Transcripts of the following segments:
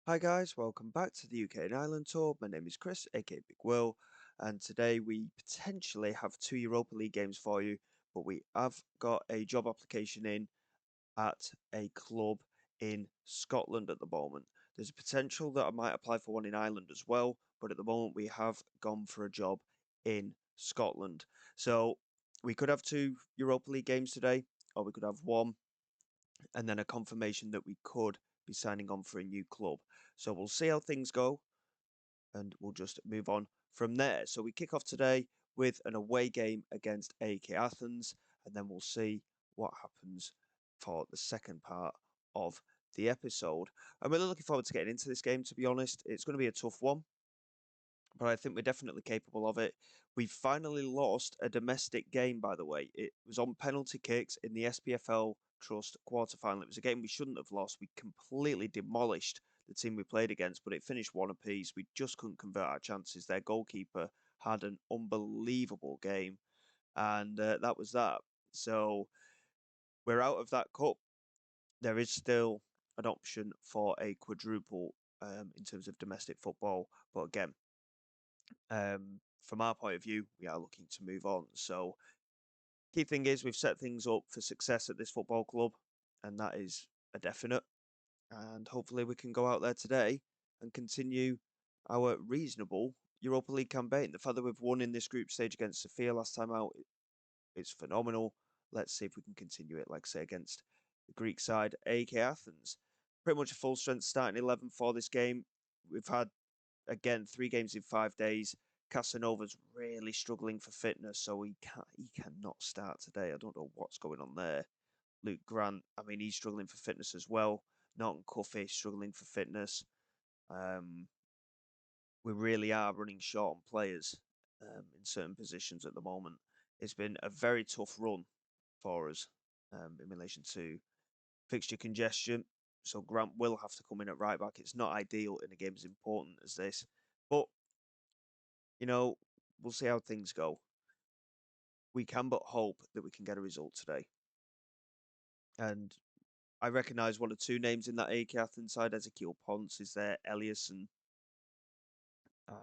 Hi guys, welcome back to the UK and Ireland tour. My name is Chris, aka Big Will, and today we potentially have two Europa League games for you, but we have got a job application in at a club in Scotland at the moment. There's a potential that I might apply for one in Ireland as well, but at the moment we have gone for a job in Scotland. So we could have two Europa League games today, or we could have one and then a confirmation that we could be signing on for a new club. So we'll see how things go and we'll just move on from there. So we kick off today with an away game against AEK Athens, and then we'll see what happens for the second part of the episode. I'm really looking forward to getting into this game, to be honest. It's going to be a tough one, but I think we're definitely capable of it. We finally lost a domestic game, by the way. It was on penalty kicks in the SPFL Trust quarterfinal. It was a game we shouldn't have lost. We completely demolished the team we played against, but it finished one apiece. We just couldn't convert our chances. Their goalkeeper had an unbelievable game, and that was that. So we're out of that cup. There is still an option for a quadruple in terms of domestic football, but again, from our point of view, we are looking to move on. So, key thing is we've set things up for success at this football club, and that is a definite. And hopefully, we can go out there today and continue our reasonable Europa League campaign. The fact that we've won in this group stage against Sofia last time out, it's phenomenal. Let's see if we can continue it, like I say, against the Greek side, AEK Athens. Pretty much a full strength starting 11 for this game. We've had again 3 games in 5 days. Casanova's really struggling for fitness, so he cannot start today. I don't know what's going on there. Luke Grant, I mean, he's struggling for fitness as well. Norton Cuffy struggling for fitness. Um, we really are running short on players in certain positions at the moment. It's been a very tough run for us in relation to fixture congestion. So Grant will have to come in at right back. It's not ideal in a game as important as this, but we'll see how things go. We can but hope that we can get a result today. And I recognise one or two names in that AEK Athens side. Ezekiel Ponce is there, Eliasson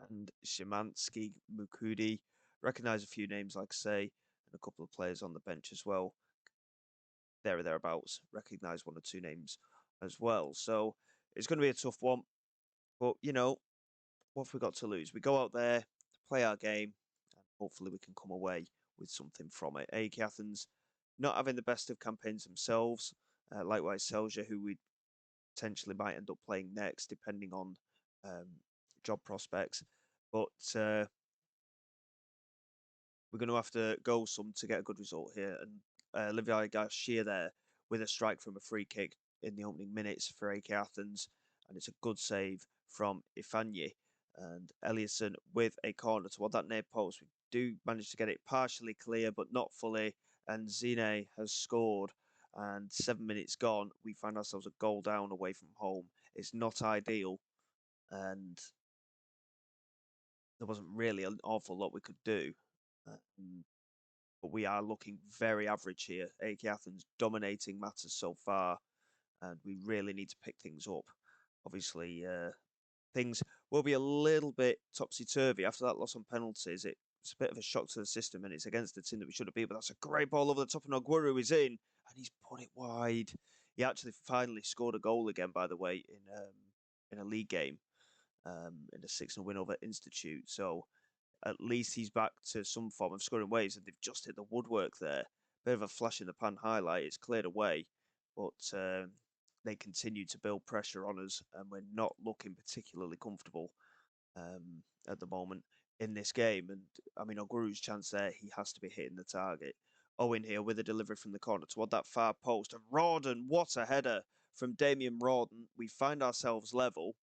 and Szymanski, Mukudi. Recognise a few names, like I say, and a couple of players on the bench as well. There or thereabouts. Recognise one or two names as well. So it's going to be a tough one. But, what have we got to lose? We go out there, play our game, and hopefully we can come away with something from it. AEK Athens not having the best of campaigns themselves. Likewise, Selja, who we potentially might end up playing next, depending on job prospects. But we're going to have to go some to get a good result here. And Levi Garcia there with a strike from a free kick in the opening minutes for AEK Athens. And it's a good save from Ifanye. And Eliasson with a corner toward that near post. We do manage to get it partially clear, but not fully. And Zine has scored. And 7 minutes gone, we find ourselves a goal down away from home. It's not ideal. And there wasn't really an awful lot we could do. But we are looking very average here. AEK Athens dominating matters so far. And we really need to pick things up. Obviously, things will be a little bit topsy-turvy after that loss on penalties. It's a bit of a shock to the system, and it's against the team that we should have beat. But that's a great ball over the top, and Ogwuru is in, and he's put it wide. He actually finally scored a goal again, by the way, in a league game, in a 6-0 win over Institute. So at least he's back to some form of scoring waves, and they've just hit the woodwork there. Bit of a flash in the pan highlight. It's cleared away, but they continue to build pressure on us, and we're not looking particularly comfortable at the moment in this game. And I mean, Oguru's chance there, he has to be hitting the target. Owen here with a delivery from the corner toward that far post. And Rawdon, what a header from Damien Rawdon. We find ourselves level,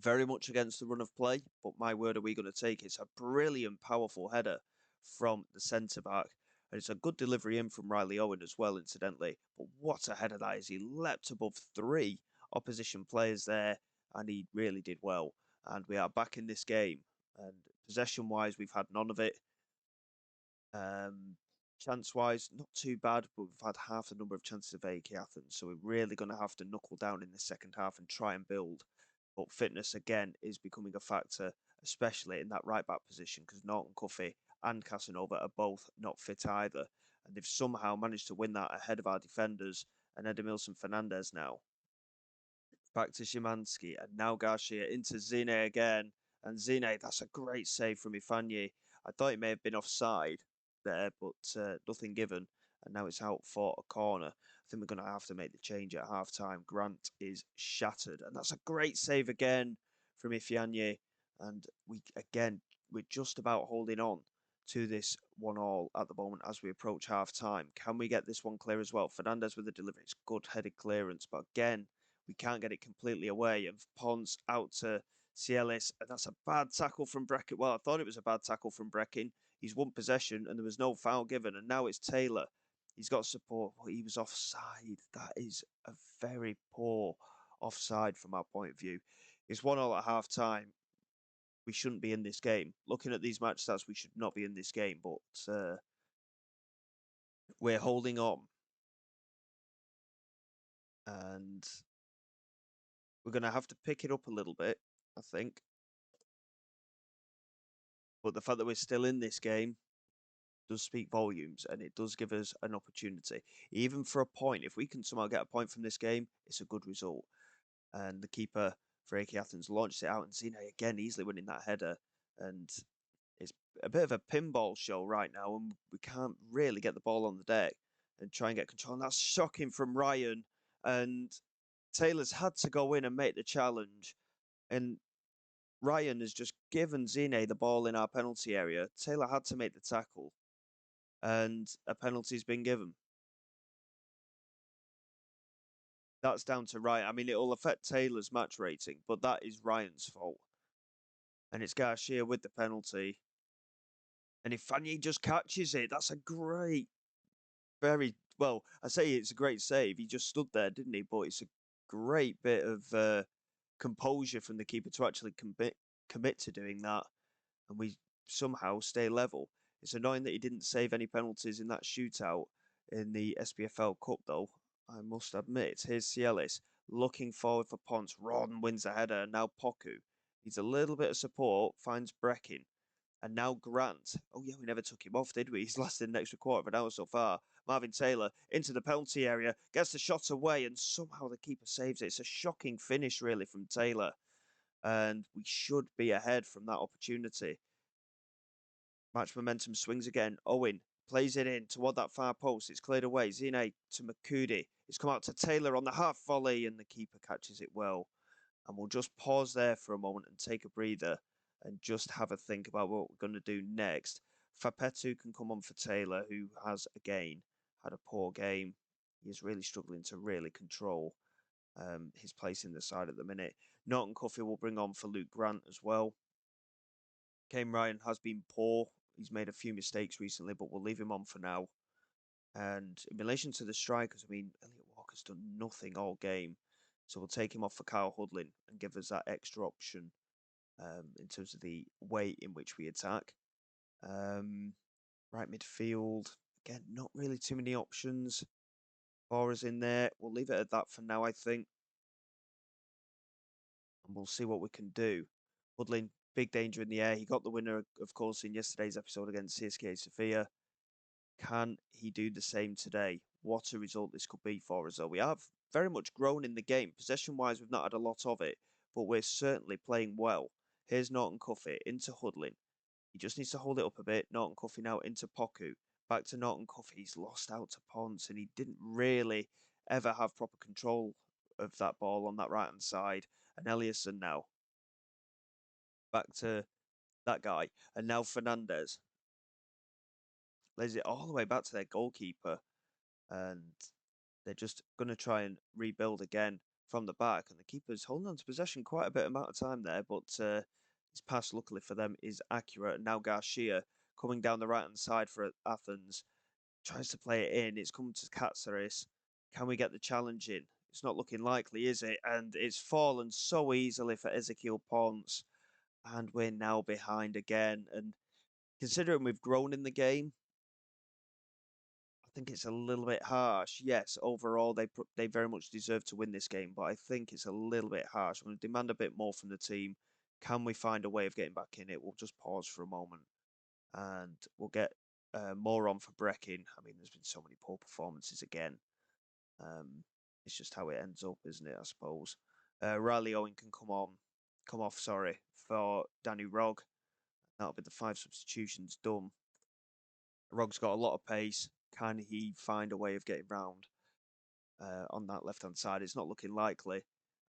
very much against the run of play, but my word, are we going to take it? It's a brilliant, powerful header from the centre back. And it's a good delivery in from Riley Owen as well, incidentally. But what a header that is. He leapt above 3 opposition players there, and he really did well. And we are back in this game. And possession-wise, we've had none of it. Chance-wise, not too bad, but we've had half the number of chances of AEK Athens, so we're really going to have to knuckle down in the second half and try and build. But fitness, again, is becoming a factor, especially in that right-back position, because Norton Cuffy and Casanova are both not fit either. And they've somehow managed to win that ahead of our defenders and Edemilson Fernandez now. Back to Szymanski, and now Garcia into Zine again. And Zine, that's a great save from Ifanye. I thought it may have been offside there, but nothing given. And now it's out for a corner. I think we're going to have to make the change at half time. Grant is shattered. And that's a great save again from Ifanye. And we're just about holding on to this 1-1 at the moment as we approach half time. Can we get this one clear as well? Fernandez with the delivery. It's good headed clearance, but again, we can't get it completely away. And Pons out to Cielis, and that's a bad tackle from Breckin. Well, I thought it was a bad tackle from Breckin. He's won possession, and there was no foul given. And now it's Taylor. He's got support, but he was offside. That is a very poor offside from our point of view. It's 1-1 at half time. We shouldn't be in this game. Looking at these match stats, we should not be in this game, but we're holding on. And we're going to have to pick it up a little bit, I think. But the fact that we're still in this game does speak volumes, and it does give us an opportunity. Even for a point, if we can somehow get a point from this game, it's a good result. And the keeper for AEK Athens launched it out, and Zine again easily winning that header. And it's a bit of a pinball show right now, and we can't really get the ball on the deck and try and get control. And that's shocking from Ryan. And Taylor's had to go in and make the challenge. And Ryan has just given Zine the ball in our penalty area. Taylor had to make the tackle, and a penalty's been given. That's down to Ryan. I mean, it'll affect Taylor's match rating, but that is Ryan's fault. And it's Garcia with the penalty. And if Fanny just catches it, that's a great, very, well, I say it's a great save. He just stood there, didn't he? But it's a great bit of composure from the keeper to actually commit to doing that. And we somehow stay level. It's annoying that he didn't save any penalties in that shootout in the SPFL Cup, though, I must admit. Here's Cielis looking forward for Ponce. Ron wins the header, and now Poku needs a little bit of support, finds Breckin. And now Grant. Oh, yeah, we never took him off, did we? He's lasted an extra quarter of an hour so far. Marvin Taylor into the penalty area, gets the shot away, and somehow the keeper saves it. It's a shocking finish, really, from Taylor. And we should be ahead from that opportunity. Match momentum swings again. Owen plays it in toward that far post. It's cleared away. Zine to Makudi. It's come out to Taylor on the half volley, and the keeper catches it well. And we'll just pause there for a moment and take a breather and just have a think about what we're going to do next. Fapetu can come on for Taylor, who has, again, had a poor game. He is really struggling to really control his place in the side at the minute. Norton Cuffy will bring on for Luke Grant as well. Kane Ryan has been poor. He's made a few mistakes recently, but we'll leave him on for now. And in relation to the strikers, I mean, Elliot Walker's done nothing all game. So we'll take him off for Kyle Hudlin and give us that extra option in terms of the way in which we attack. Right midfield, again, not really too many options for us in there. We'll leave it at that for now, I think. And we'll see what we can do. Hudlin, big danger in the air. He got the winner, of course, in yesterday's episode against CSKA Sofia. Can he do the same today? What a result this could be for us, though. We have very much grown in the game. Possession-wise, we've not had a lot of it, but we're certainly playing well. Here's Norton Cuffy into Hudlin. He just needs to hold it up a bit. Norton Cuffy now into Poku. Back to Norton Cuffy. He's lost out to Ponce, and he didn't really ever have proper control of that ball on that right-hand side. And Eliasson now. Back to that guy. And now Fernandez. Lays it all the way back to their goalkeeper. And they're just going to try and rebuild again from the back. And the keeper's holding on to possession quite a bit amount of time there. But his pass, luckily for them, is accurate. And now Garcia coming down the right-hand side for Athens. Tries to play it in. It's come to Katsaris. Can we get the challenge in? It's not looking likely, is it? And it's fallen so easily for Ezekiel Ponce. And we're now behind again. And considering we've grown in the game, think it's a little bit harsh. Yes, overall they very much deserve to win this game, but I think it's a little bit harsh. I'm going to demand a bit more from the team. Can we find a way of getting back in it? We'll just pause for a moment, and we'll get more on for Breckin. I mean, there's been so many poor performances again. It's just how it ends up, isn't it? I suppose. Riley Owen can come off. Sorry for Danny Rogg. That'll be the 5 substitutions done. Rogg's got a lot of pace. Can he find a way of getting round on that left-hand side? It's not looking likely.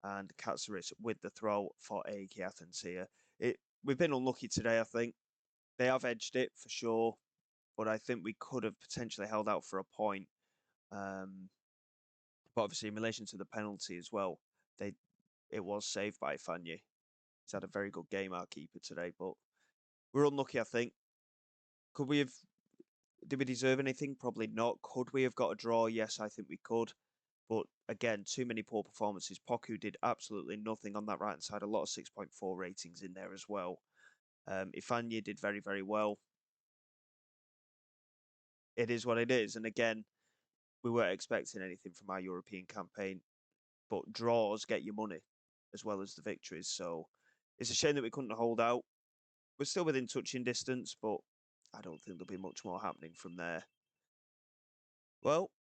And Katsaris with the throw for AEK Athens here. We've been unlucky today, I think. They have edged it for sure, but I think we could have potentially held out for a point. But obviously, in relation to the penalty as well, it was saved by Fanya. He's had a very good game, our keeper today, but we're unlucky, I think. Could we have Did we deserve anything? Probably not. Could we have got a draw? Yes, I think we could. But again, too many poor performances. Poku did absolutely nothing on that right hand side. A lot of 6.4 ratings in there as well. Ifanya did very, very well. It is what it is. And again, we weren't expecting anything from our European campaign. But draws get you money as well as the victories. So it's a shame that we couldn't hold out. We're still within touching distance, but I don't think there'll be much more happening from there. Well,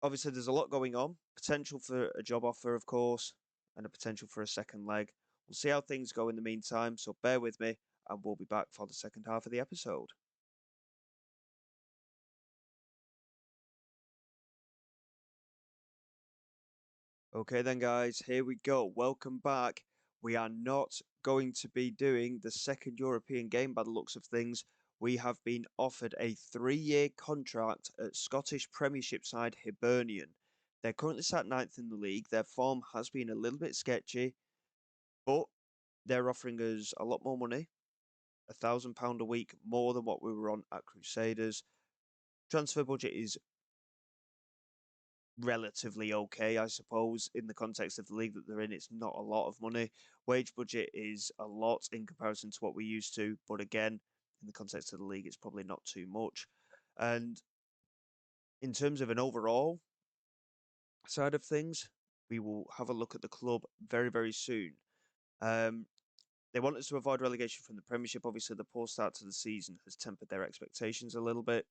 obviously there's a lot going on. Potential for a job offer, of course, and a potential for a second leg. We'll see how things go in the meantime, so bear with me, and we'll be back for the second half of the episode. Okay then, guys, here we go. Welcome back. We are not going to be doing the second European game by the looks of things. We have been offered a 3-year contract at Scottish Premiership side Hibernian. They're currently sat ninth in the league. Their form has been a little bit sketchy, but they're offering us a lot more money, £1,000 a week more than what we were on at Crusaders. Transfer budget is relatively okay, I suppose, in the context of the league that they're in. It's not a lot of money. Wage budget is a lot in comparison to what we're used to, but again, in the context of the league, it's probably not too much. And in terms of an overall side of things, we will have a look at the club very, very soon. They want us to avoid relegation from the Premiership. Obviously, the poor start to the season has tempered their expectations a little bit.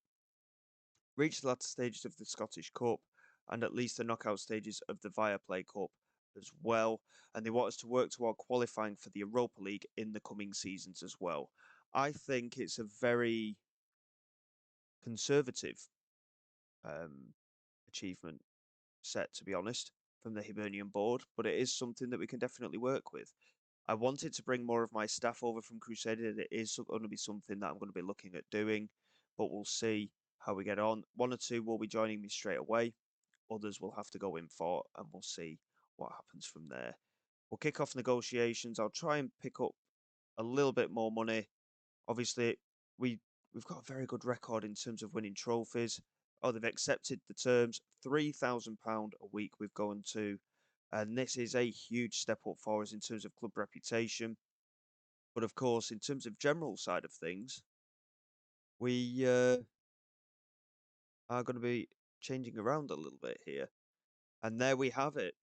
Reached the latter stages of the Scottish Cup and at least the knockout stages of the Viaplay Cup as well. And they want us to work toward qualifying for the Europa League in the coming seasons as well. I think it's a very conservative achievement set, to be honest, from the Hibernian board, but it is something that we can definitely work with. I wanted to bring more of my staff over from Crusader. It is going to be something that I'm going to be looking at doing, but we'll see how we get on. One or two will be joining me straight away. Others will have to go in for, and we'll see what happens from there. We'll kick off negotiations. I'll try and pick up a little bit more money. Obviously, we've got a very good record in terms of winning trophies. Oh, they've accepted the terms. £3,000 a week we've gone to. And this is a huge step up for us in terms of club reputation. But of course, in terms of general side of things, we are going to be changing around a little bit here. And there we have it.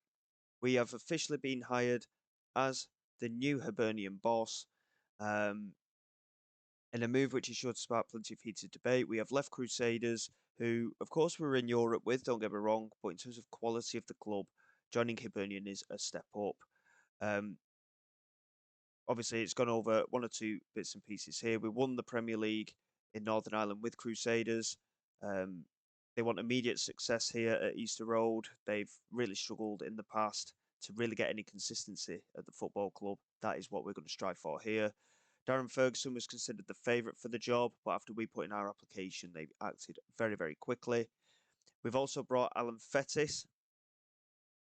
We have officially been hired as the new Hibernian boss. In a move which is sure to spark plenty of heated debate, we have left Crusaders, who, of course, we were in Europe with, don't get me wrong, but in terms of quality of the club, joining Hibernian is a step up. Um, Obviously, it's gone over one or two bits and pieces here. We won the Premier League in Northern Ireland with Crusaders. Um, they want immediate success here at Easter Road. They've really struggled in the past to really get any consistency at the football club. That is what we're going to strive for here. Darren Ferguson was considered the favourite for the job, but after we put in our application, they acted very, very quickly. We've also brought Alan Fettis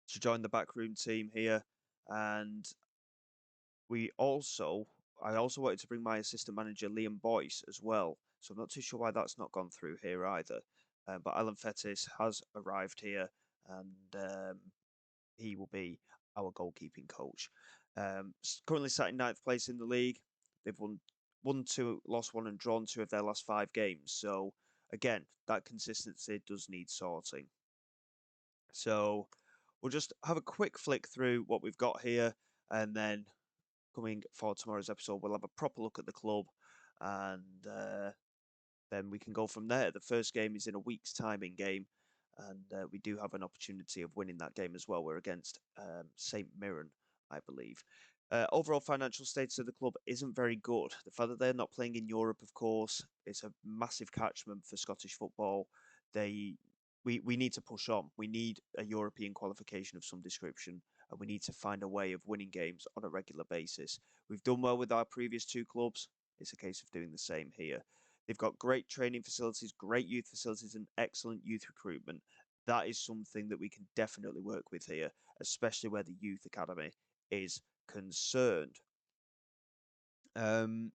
to join the backroom team here, and I also wanted to bring my assistant manager Liam Boyce as well. So I'm not too sure why that's not gone through here either. But Alan Fettis has arrived here, and he will be our goalkeeping coach. Currently sat in ninth place in the league. They've won two, lost one, and drawn two of their last 5 games. So again, that consistency does need sorting. So we'll just have a quick flick through what we've got here, and then coming for tomorrow's episode, we'll have a proper look at the club, and then we can go from there. The first game is in a week's time in game, and we do have an opportunity of winning that game as well. We're against St Mirren, I believe. Overall financial status of the club isn't very good. The fact that they're not playing in Europe, of course, is a massive catchment for Scottish football. They we need to push on. We need a European qualification of some description, and we need to find a way of winning games on a regular basis. We've done well with our previous two clubs. It's a case of doing the same here. They've got great training facilities, great youth facilities, and excellent youth recruitment. That is something that we can definitely work with here, especially where the youth academy is concerned. Um,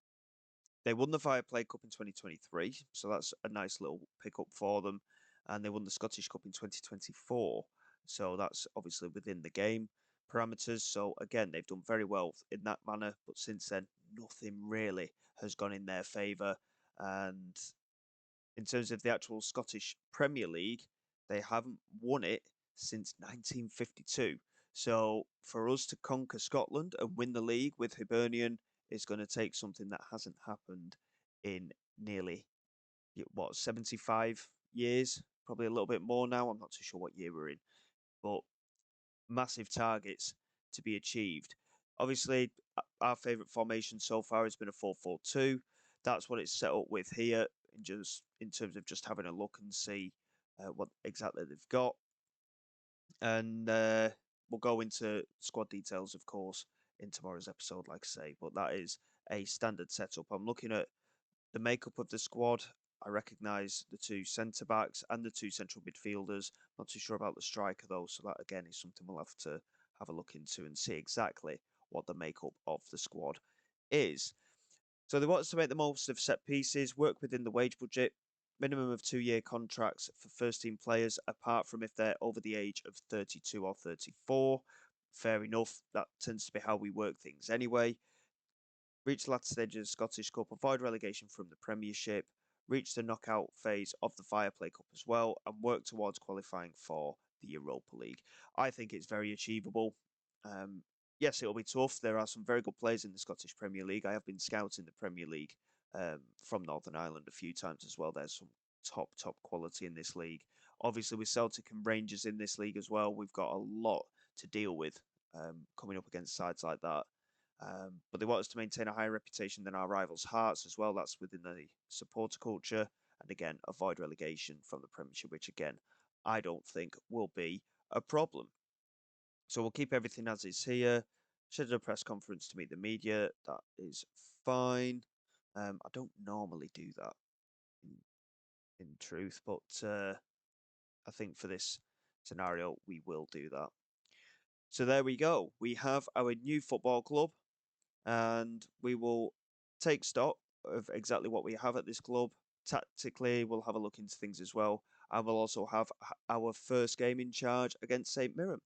they won the Fireplay Cup in 2023, so that's a nice little pickup for them. And they won the Scottish Cup in 2024, so that's obviously within the game parameters. So again, they've done very well in that manner, but since then, nothing really has gone in their favour. And in terms of the actual Scottish Premier League, they haven't won it since 1952. So for us to conquer Scotland and win the league with Hibernian is going to take something that hasn't happened in nearly, 75 years? Probably a little bit more now. I'm not too sure what year we're in. But massive targets to be achieved. Obviously, our favourite formation so far has been a 4-4-2. That's what it's set up with here, in terms of just having a look and see what exactly they've got. And we'll go into squad details, of course, in tomorrow's episode, like I say. But that is a standard setup. I'm looking at the makeup of the squad. I recognise the two centre backs and the two central midfielders. Not too sure about the striker though, so that again is something we'll have to have a look into and see exactly what the makeup of the squad is. So they want us to make the most of set pieces, work within the wage budget, minimum of 2-year contracts for first team players, apart from if they're over the age of 32 or 34. Fair enough, that tends to be how we work things anyway. Reach the latter stage of the Scottish Cup, avoid relegation from the Premiership, reach the knockout phase of the Fireplay Cup as well, and work towards qualifying for the Europa League. I think it's very achievable. Yes, it'll be tough. There are some very good players in the Scottish Premier League. I have been scouting the Premier League from Northern Ireland a few times as well. There's some top quality in this league. Obviously, with Celtic and Rangers in this league as well, we've got a lot to deal with coming up against sides like that. But they want us to maintain a higher reputation than our rivals' Hearts as well. That's within the supporter culture. And again, avoid relegation from the Premiership, which again, I don't think will be a problem. So we'll keep everything as is here. Schedule a press conference to meet the media. That is fine. I don't normally do that in truth, but I think for this scenario, we will do that. So there we go. We have our new football club, and we will take stock of exactly what we have at this club. Tactically, we'll have a look into things as well, and we'll also have our first game in charge against St Mirren.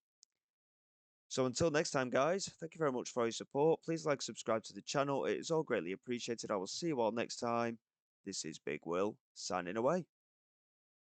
So until next time, guys, thank you very much for your support. Please like, subscribe to the channel. It is all greatly appreciated. I will see you all next time. This is Big Will, signing away.